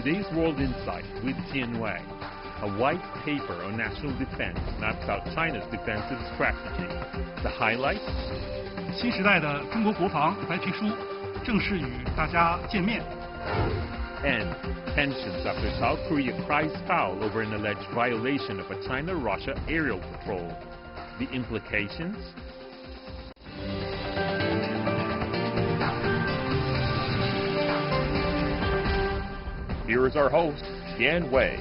Today's World Insight with Jianwei. A white paper on national defense maps out China's defensive strategy. The highlights? 新时代的中国国防白皮书正式与大家见面。 And tensions after South Korea cries foul over an alleged violation of a China-Russia aerial patrol. The implications? Here is our host, Jianwei.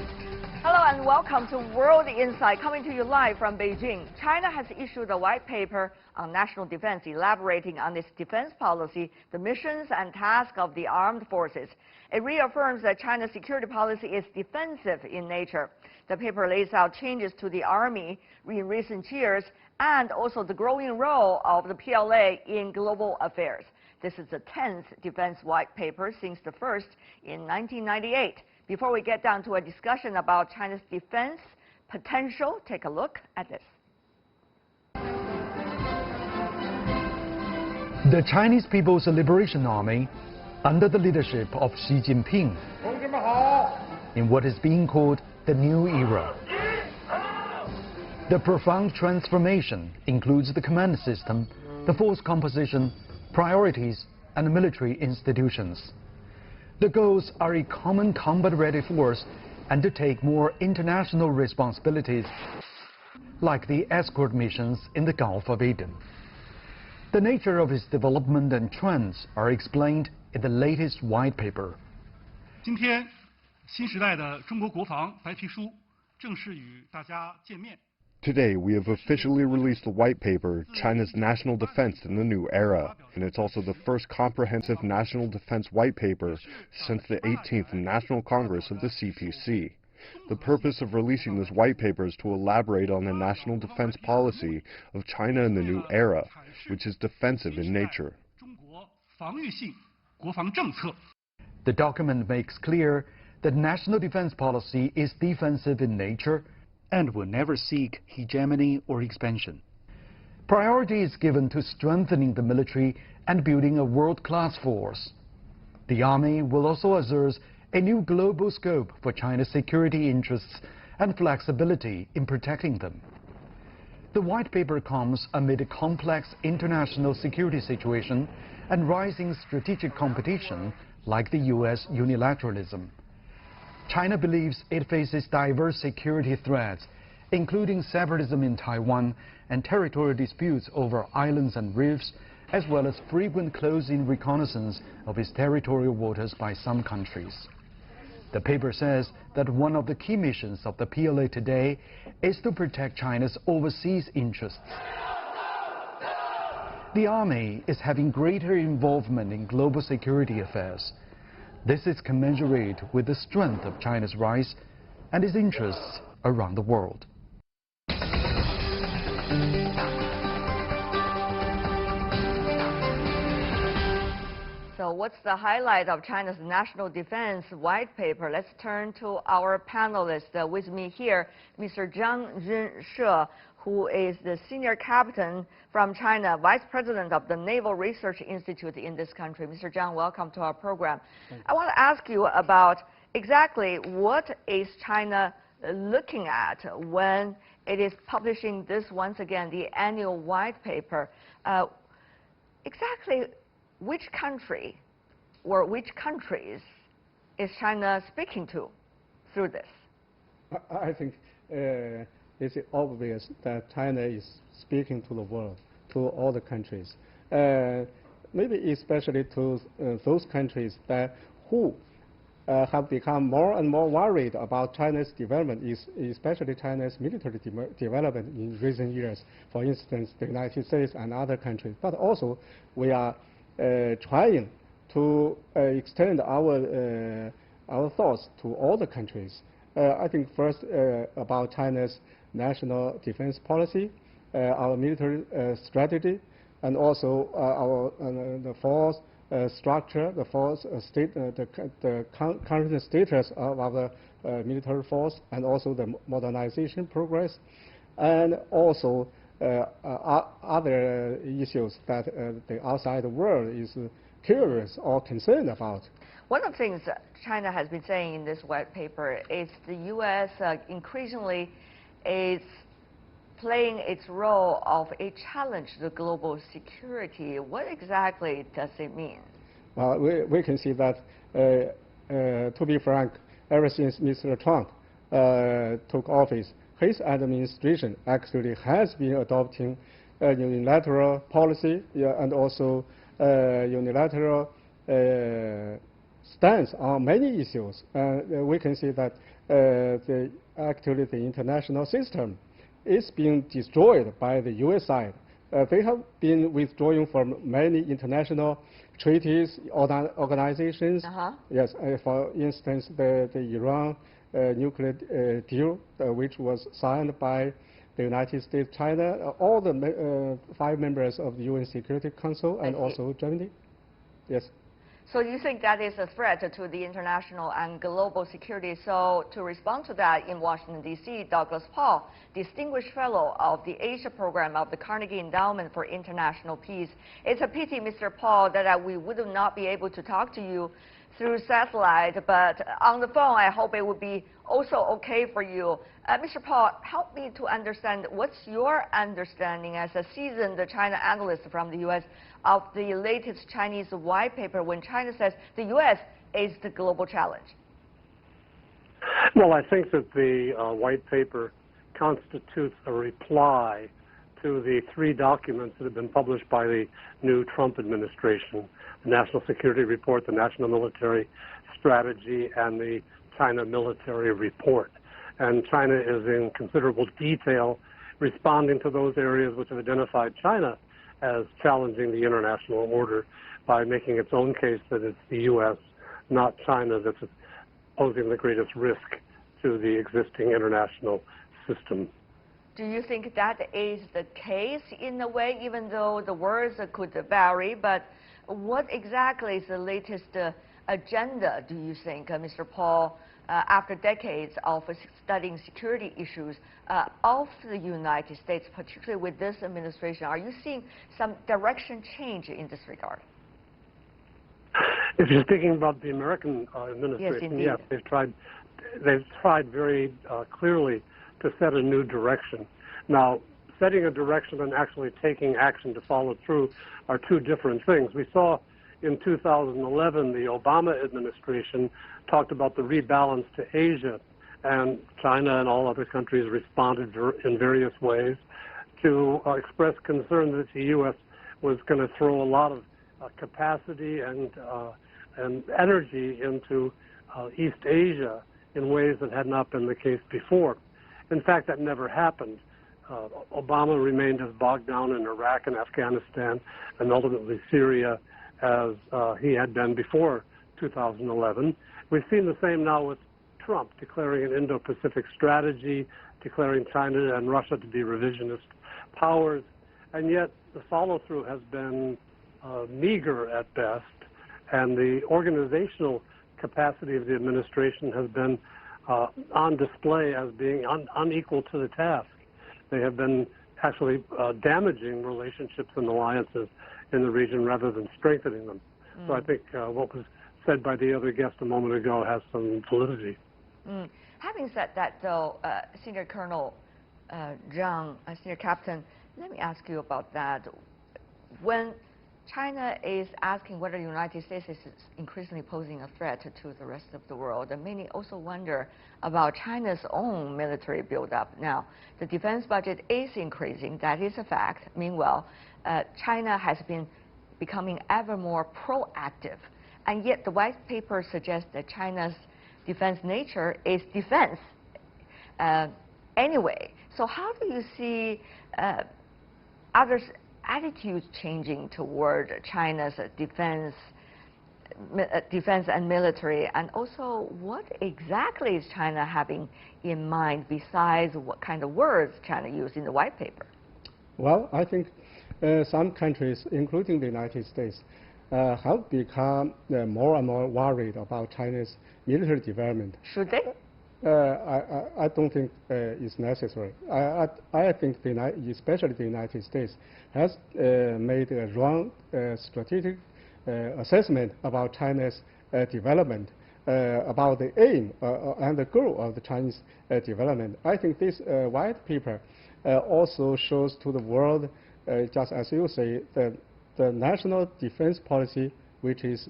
Hello and welcome to World Insight, coming to you live from Beijing. China has issued a white paper on national defense, elaborating on its defense policy, the missions and tasks of the armed forces. It reaffirms that China's security policy is defensive in nature. The paper lays out changes to the army in recent years and also the growing role of the PLA in global affairs. This is the 10th defense white paper since the first in 1998. Before we get down to a discussion about China's defense potential, take a look at this. The Chinese People's Liberation Army, under the leadership of Xi Jinping, in what is being called the new era. The profound transformation includes the command system, the force composition, priorities, and military institutions. The goals are a common combat-ready force and to take more international responsibilities, like the escort missions in the Gulf of Aden. The nature of its development and trends are explained in the latest white paper. 今天，新时代的中国国防白皮书正式与大家见面。 Today, we have officially released the white paper, China's National Defense in the New Era, and it's also the first comprehensive national defense white paper since the 18th National Congress of the CPC. The purpose of releasing this white paper is to elaborate on the national defense policy of China in the new era, which is defensive in nature. The document makes clear that national defense policy is defensive in nature and will never seek hegemony or expansion. Priority is given to strengthening the military and building a world-class force. The Army will also assert a new global scope for China's security interests and flexibility in protecting them. The white paper comes amid a complex international security situation and rising strategic competition like the U.S. unilateralism. China believes it faces diverse security threats, including separatism in Taiwan and territorial disputes over islands and reefs, as well as frequent close-in reconnaissance of its territorial waters by some countries. The paper says that one of the key missions of the PLA today is to protect China's overseas interests. The Army is having greater involvement in global security affairs. This is commensurate with the strength of China's rise and its interests around the world. So what's the highlight of China's national defense white paper? Let's turn to our panelists. With me here, Mr. Zhang Junshe, who is the senior captain from China, vice president of the Naval Research Institute in this country. Mr. Zhang, welcome to our program. I want to ask you about exactly what is China looking at when it is publishing this, once again, the annual white paper. Exactly which country or which countries is China speaking to through this? I think it's obvious that China is speaking to the world, to all the countries. Maybe especially to those countries that who have become more and more worried about China's development, especially China's military development in recent years. For instance, the United States and other countries. But also, we are trying to extend our thoughts to all the countries. I think first about China's national defense policy, our military strategy, and also the force structure, the force state, the current status of our military force, and also the modernization progress, and also other issues that the outside world is curious or concerned about. One of the things China has been saying in this white paper is the U.S. Increasingly is playing its role of a challenge to global security. What exactly does it mean? Well, we can see that, to be frank, ever since Mr. Trump took office, his administration actually has been adopting a unilateral policy and also unilateral stance on many issues. We can see that actually the international system is being destroyed by the U.S. side. They have been withdrawing from many international treaties, organizations. Yes, for instance, the Iran nuclear deal, which was signed by the United States, China, all the 5 members of the UN Security Council, and also Germany. Yes. So you think that is a threat to the international and global security? So to respond to that, in Washington, D.C., Douglas Paul, Distinguished Fellow of the Asia Program of the Carnegie Endowment for International Peace. It's a pity, Mr. Paul, that we would not be able to talk to you through satellite, but on the phone, I hope it would be also okay for you. Mr. Paul, help me to understand, what's your understanding as a seasoned China analyst from the U.S. of the latest Chinese white paper when China says the U.S. is the global challenge? Well, I think that the white paper constitutes a reply to the 3 documents that have been published by the new Trump administration: the National Security Report, the National Military Strategy, and the China Military Report. And China is in considerable detail responding to those areas which have identified China as challenging the international order by making its own case that it's the U.S., not China, that's posing the greatest risk to the existing international system. Do you think that is the case in a way, even though the words could vary? But what exactly is the latest agenda, do you think, Mr. Paul, after decades of studying security issues of the United States, particularly with this administration? Are you seeing some direction change in this regard? If you're speaking about the American administration, yes, they've tried very clearly to set a new direction. Now, setting a direction and actually taking action to follow through are 2 different things. We saw in 2011, the Obama administration talked about the rebalance to Asia, and China and all other countries responded in various ways to express concern that the U.S. was going to throw a lot of capacity and energy into East Asia in ways that had not been the case before. In fact, that never happened. Obama remained as bogged down in Iraq and Afghanistan and ultimately Syria as he had been before 2011. We've seen the same now with Trump declaring an Indo-Pacific strategy, declaring China and Russia to be revisionist powers, and yet the follow-through has been meager at best, and the organizational capacity of the administration has been on display as being unequal to the task. They have been actually damaging relationships and alliances in the region rather than strengthening them. So I think what was said by the other guest a moment ago has some validity. Having said that, though, Senior Colonel Zhang, Senior Captain, let me ask you about that. When China is asking whether the United States is increasingly posing a threat to the rest of the world, and many also wonder about China's own military buildup. Now, the defense budget is increasing, that is a fact. Meanwhile, China has been becoming ever more proactive, and yet the white paper suggests that China's defense nature is defense anyway. So how do you see others' attitudes changing toward China's defense and military, and also what exactly is China having in mind besides what kind of words China used in the white paper? Well, I think some countries, including the United States, have become more and more worried about China's military development. Should they? I don't think it's necessary. I think especially the United States has made a wrong strategic assessment about China's development, about the aim and the goal of the Chinese development. I think this white paper also shows to the world, just as you say, the national defense policy, which is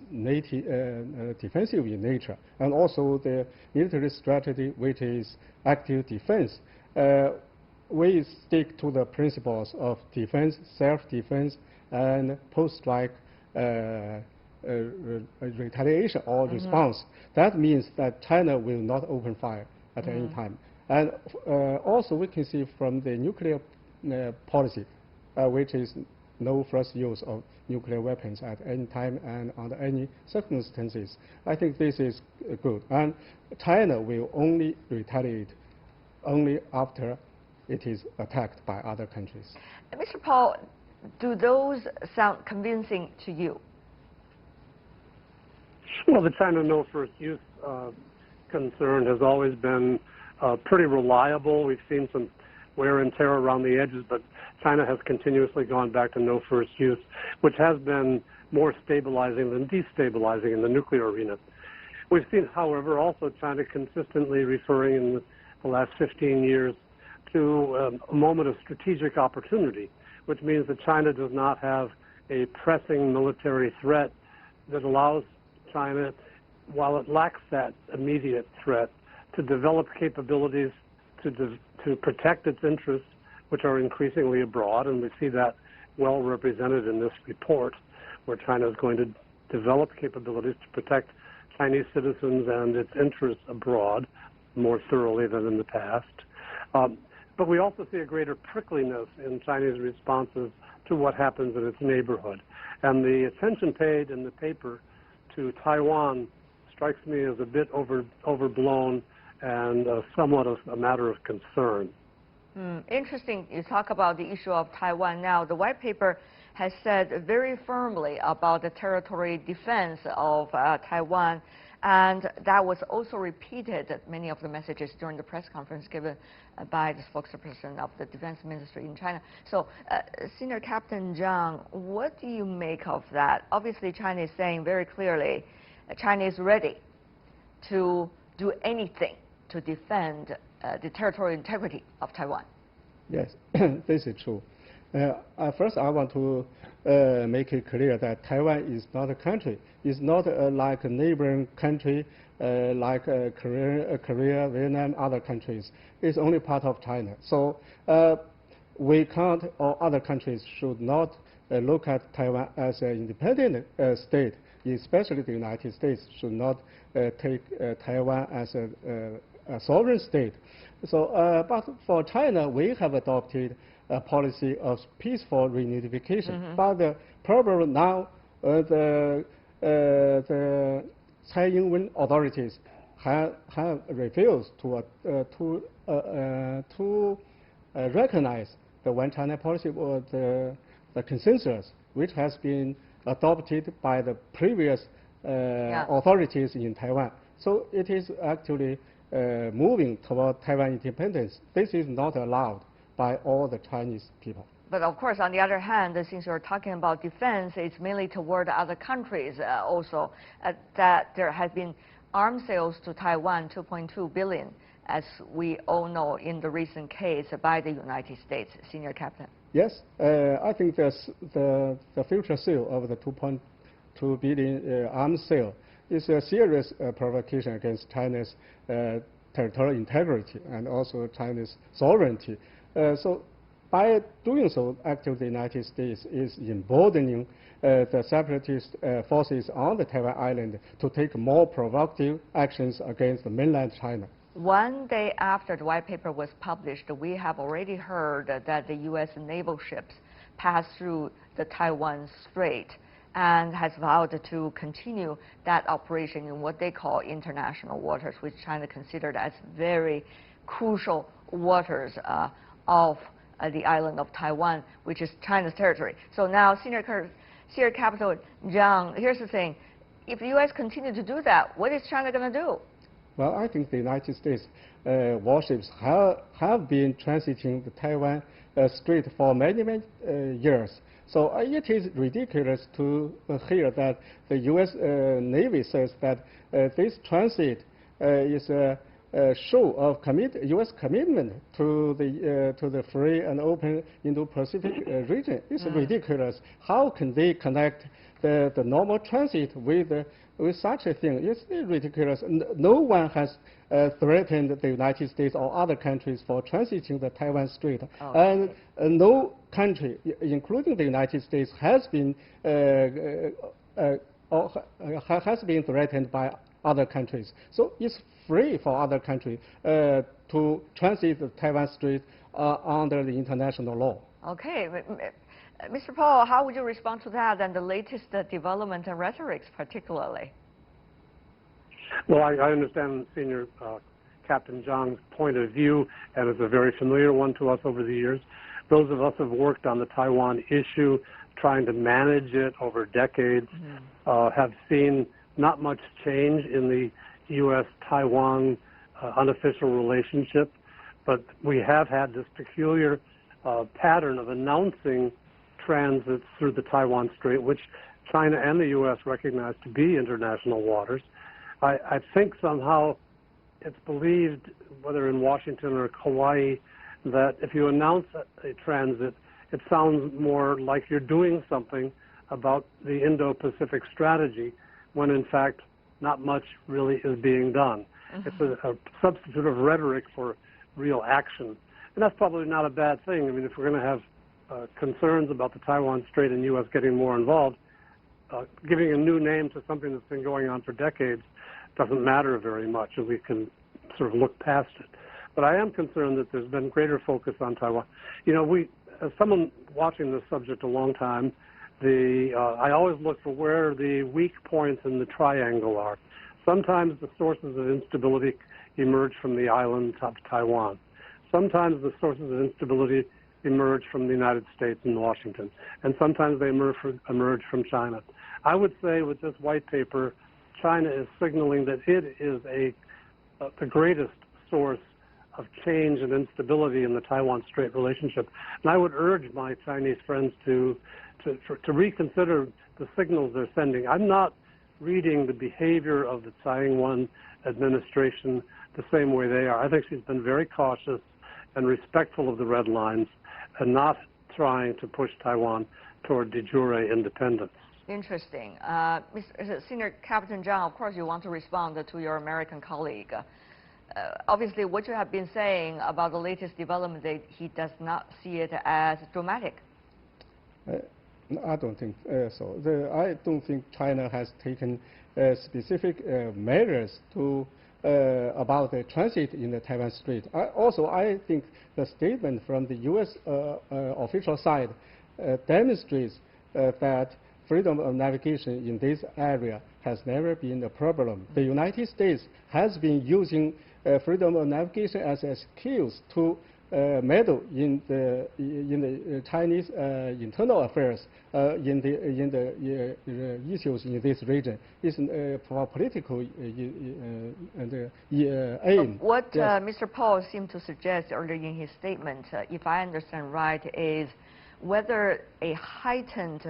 defensive in nature, and also the military strategy, which is active defense. We stick to the principles of defense, self-defense, and post-strike retaliation or response. That means that China will not open fire at any time. And also we can see from the nuclear policy, which is no first use of nuclear weapons at any time and under any circumstances. I think this is good. And China will only retaliate only after it is attacked by other countries. Mr. Paul, do those sound convincing to you? Well, the China no first use concern has always been pretty reliable. We've seen some wear and tear around the edges, but China has continuously gone back to no first use, which has been more stabilizing than destabilizing in the nuclear arena. We've seen, however, also China consistently referring in the last 15 years to a moment of strategic opportunity, which means that China does not have a pressing military threat that allows China, while it lacks that immediate threat, to develop capabilities to protect its interests, which are increasingly abroad, and we see that well represented in this report, where China is going to develop capabilities to protect Chinese citizens and its interests abroad more thoroughly than in the past. But we also see a greater prickliness in Chinese responses to what happens in its neighborhood. And the attention paid in the paper to Taiwan strikes me as a bit overblown and somewhat of a matter of concern. Interesting. You talk about the issue of Taiwan now. The white paper has said very firmly about the territorial defense of Taiwan, and that was also repeated at many of the messages during the press conference given by the spokesperson of the Defense Ministry in China. So, Senior Captain Zhang, what do you make of that? Obviously, China is saying very clearly China is ready to do anything to defend the territorial integrity of Taiwan. Yes, this is true. First, I want to make it clear that Taiwan is not a country. It's not like a neighboring country like Korea, Vietnam, other countries. It's only part of China. So we can't, or other countries should not look at Taiwan as an independent state, especially the United States should not take Taiwan as a sovereign state. So, but for China, we have adopted a policy of peaceful reunification. But the problem now, the Tsai Ing-wen authorities have refused to recognize the One China policy or the consensus, which has been adopted by the previous authorities in Taiwan. So it is actually moving toward Taiwan independence. This is not allowed by all the Chinese people. But of course, on the other hand, since you're talking about defense, it's mainly toward other countries also, that there has been arms sales to Taiwan, 2.2 billion, as we all know in the recent case by the United States. Senior Captain. Yes, I think the future sale of the 2.2 billion arms sale is a serious provocation against China's territorial integrity and also China's sovereignty. So by doing so, actually the United States is emboldening the separatist forces on the Taiwan island to take more provocative actions against the mainland China. One day after the white paper was published, we have already heard that the U.S. naval ships passed through the Taiwan Strait and has vowed to continue that operation in what they call international waters, which China considered as very crucial waters of the island of Taiwan, which is China's territory. So now, Senior Captain Zhang, here's the thing. If the U.S. continue to do that, what is China going to do? Well, I think the United States warships have been transiting the Taiwan Strait for many years. So it is ridiculous to hear that the U.S. Navy says that this transit is a show of U.S. commitment to the free and open Indo-Pacific region. It's ridiculous. How can they connect the normal transit with such a thing? It's ridiculous. No one has threatened the United States or other countries for transiting the Taiwan Strait, and no country, including the United States, has been threatened by other countries. So it's free for other countries to transit the Taiwan Strait under the international law. Okay. Mr. Paul, how would you respond to that and the latest development and rhetorics particularly? Well, I understand Senior Captain Zhang's point of view, and it's a very familiar one to us over the years. Those of us who have worked on the Taiwan issue, trying to manage it over decades, have seen not much change in the U.S.-Taiwan unofficial relationship, but we have had this peculiar pattern of announcing transits through the Taiwan Strait, which China and the U.S. recognize to be international waters. I think somehow it's believed, whether in Washington or Hawaii, that if you announce a transit, it sounds more like you're doing something about the Indo-Pacific strategy, when in fact not much really is being done. It's a substitute of rhetoric for real action. And that's probably not a bad thing. I mean, if we're going to have concerns about the Taiwan Strait and U.S. getting more involved, giving a new name to something that's been going on for decades doesn't matter very much, and we can sort of look past it. But I am concerned that there's been greater focus on Taiwan. You know, as someone watching this subject a long time, I always look for where the weak points in the triangle are. Sometimes the sources of instability emerge from the island of Taiwan. Sometimes the sources of instability emerge from the United States and Washington. And sometimes they emerge from China. I would say with this white paper, China is signaling that it is the greatest source of change and instability in the Taiwan Strait relationship. And I would urge my Chinese friends to reconsider the signals they're sending. I'm not reading the behavior of the Tsai Ing-wen administration the same way they are. I think she's been very cautious and respectful of the red lines and not trying to push Taiwan toward de jure independence. Interesting. Senior Captain Zhang, of course you want to respond to your American colleague. Obviously, what you have been saying about the latest development, that he does not see it as dramatic. I don't think so. I don't think China has taken specific measures about the transit in the Taiwan Strait. I think the statement from the U.S. Official side demonstrates that freedom of navigation in this area has never been a problem. The United States has been using freedom of navigation as an excuse to meddle in the Chinese internal affairs, in the issues in this region. It's for political aim. What Mr. Paul seemed to suggest earlier in his statement, if I understand right, is whether a heightened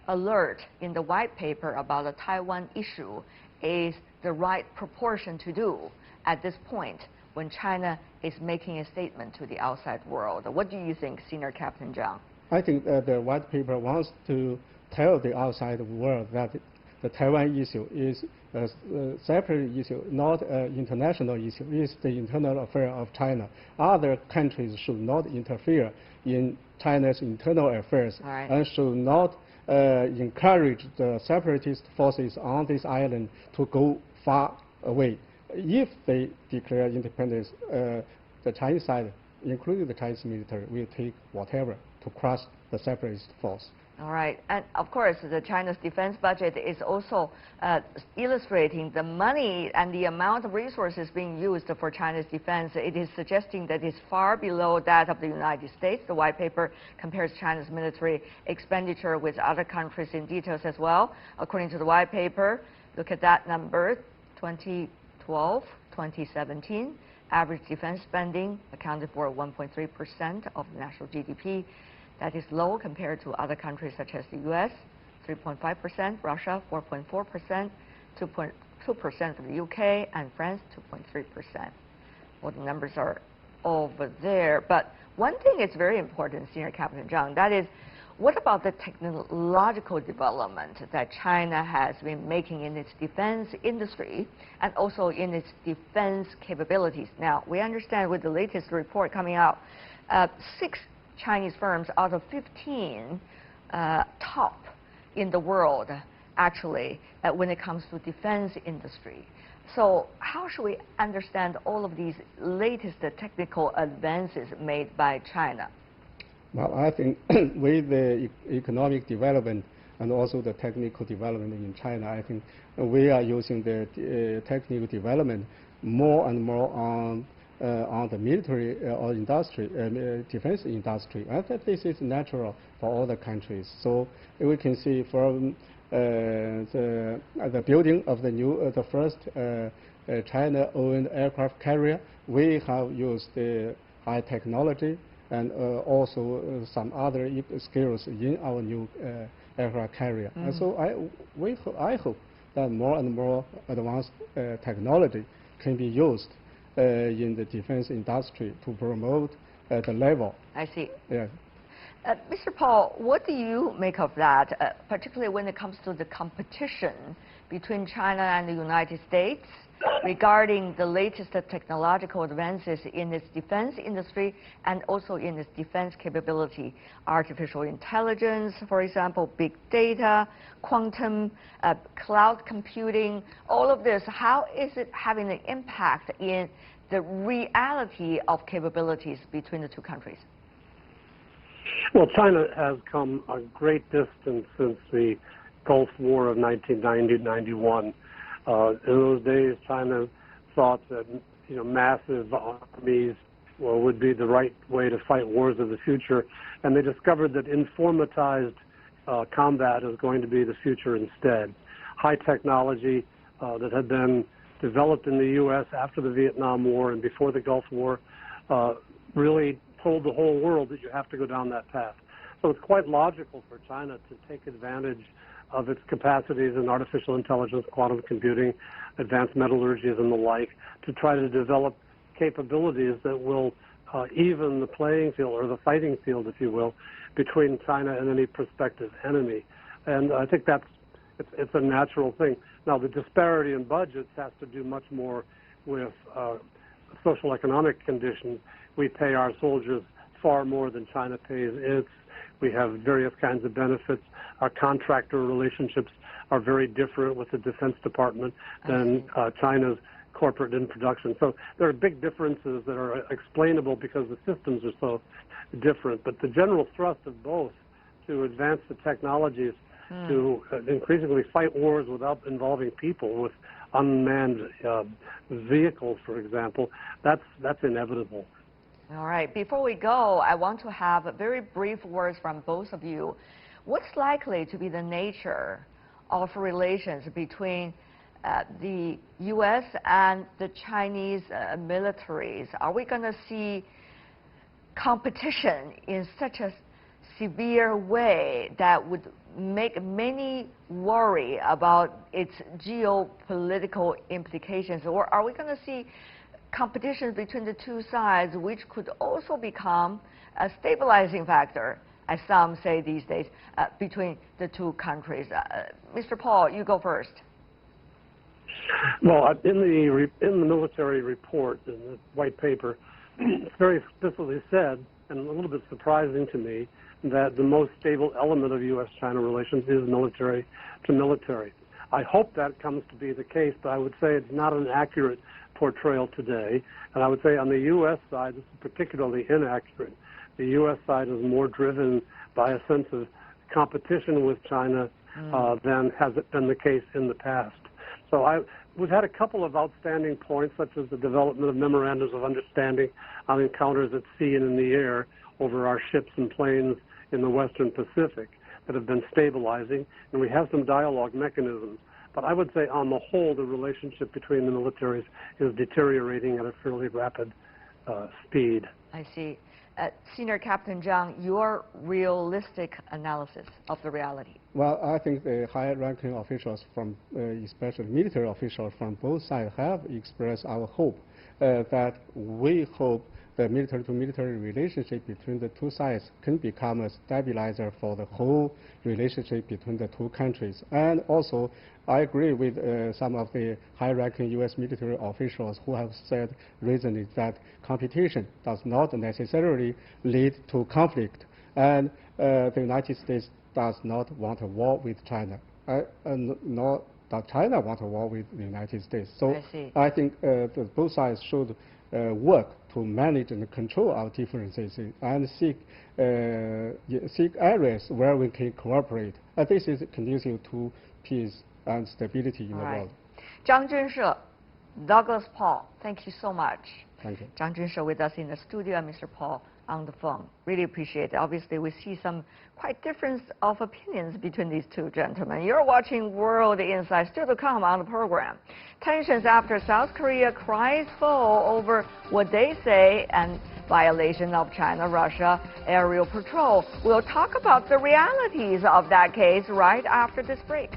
alert in the white paper about the Taiwan issue is the right proportion to do at this point when China is making a statement to the outside world. What do you think, Senior Captain Zhang? I think the white paper wants to tell the outside world that the Taiwan issue is a separate issue, not an international issue. It's the internal affair of China. Other countries should not interfere in China's internal affairs and should not encourage the separatist forces on this island to go far away. If they declare independence, the Chinese side, including the Chinese military, will take whatever to crush the separatist force. All right. And of course, China's defense budget is also illustrating the money and the amount of resources being used for China's defense. It is suggesting that it's far below that of the United States. The white paper compares China's military expenditure with other countries in details as well. According to the white paper, look at that number, 20 2012, 2017, average defense spending accounted for 1.3% of the national GDP. That is low compared to other countries such as the US, 3.5%, Russia, 4.4%, 2.2% for the UK, and France, 2.3%. Well, the numbers are over there. But one thing is very important, Senior Captain Zhang, that is, what about the technological development that China has been making in its defense industry and also in its defense capabilities? Now, we understand with the latest report coming out, 6 Chinese firms out of 15 top in the world, actually, when it comes to defense industry. So how should we understand all of these latest technical advances made by China? Well, I think with the economic development and also the technical development in China, I think we are using the technical development more and more on the military or industry, defense industry. I think this is natural for all the countries. So we can see from the building of the first China-owned aircraft carrier, we have used the high technology and also some other skills in our new aircraft carrier. And so I hope that more and more advanced technology can be used in the defense industry to promote the level. I see. Yeah. Mr. Paul, what do you make of that, particularly when it comes to the competition between China and the United States regarding the latest technological advances in its defense industry and also in its defense capability, artificial intelligence, for example, big data, quantum, cloud computing, all of this, how is it having an impact in the reality of capabilities between the two countries? Well, China has come a great distance since the Gulf War of 1990-91. In those days, China thought that massive armies would be the right way to fight wars of the future, and they discovered that informatized combat is going to be the future instead. High technology that had been developed in the U.S. after the Vietnam War and before the Gulf War really told the whole world that you have to go down that path. So it's quite logical for China to take advantage of its capacities in artificial intelligence, quantum computing, advanced metallurgies and the like, to try to develop capabilities that will even the playing field, or the fighting field, if you will, between China and any prospective enemy. And I think it's a natural thing. Now, the disparity in budgets has to do much more with social economic conditions. We pay our soldiers far more than China pays its. We have various kinds of benefits. Our contractor relationships are very different with the Defense Department than China's corporate in production. So there are big differences that are explainable because the systems are so different. But the general thrust of both, to advance the technologies to increasingly fight wars without involving people, with unmanned vehicles, for example, that's inevitable. All right. Before we go, I want to have very brief words from both of you. What's likely to be the nature of relations between the U.S. and the Chinese militaries? Are we going to see competition in such a severe way that would make many worry about its geopolitical implications? Or are we going to see competition between the two sides, which could also become a stabilizing factor, as some say these days, between the two countries? Mr. Paul, you go first. Well, in the military report, in the white paper, it's very explicitly said, and a little bit surprising to me, that the most stable element of U.S.-China relations is military to military. I hope that comes to be the case, but I would say it's not an accurate portrayal today. And I would say on the U.S. side, this is particularly inaccurate. The U.S. side is more driven by a sense of competition with China than has it been the case in the past. So we've had a couple of outstanding points, such as the development of memorandums of understanding on encounters at sea and in the air over our ships and planes in the Western Pacific that have been stabilizing. And we have some dialogue mechanisms But I would say on the whole, the relationship between the militaries is deteriorating at a fairly rapid speed. I see. Senior Captain Zhang, your realistic analysis of the reality. Well, I think the high-ranking officials from, especially military officials from both sides, have expressed our hope that we hope the military-to-military relationship between the two sides can become a stabilizer for the whole relationship between the two countries. And also, I agree with some of the high-ranking U.S. military officials who have said recently that competition does not necessarily lead to conflict, and the United States does not want a war with China, nor does China want a war with the United States. So I think that both sides should work to manage and control our differences and seek areas where we can cooperate. This is conducive to peace and stability in the world. Zhang Junshe, Douglas Paul, thank you so much. Thank you. Zhang Junshe with us in the studio and Mr. Paul on the phone. Really appreciate it. Obviously, we see some quite difference of opinions between these two gentlemen. You're watching World Insight, still to come on the program. Tensions after South Korea cries foul over what they say and violation of China-Russia aerial patrol. We'll talk about the realities of that case right after this break.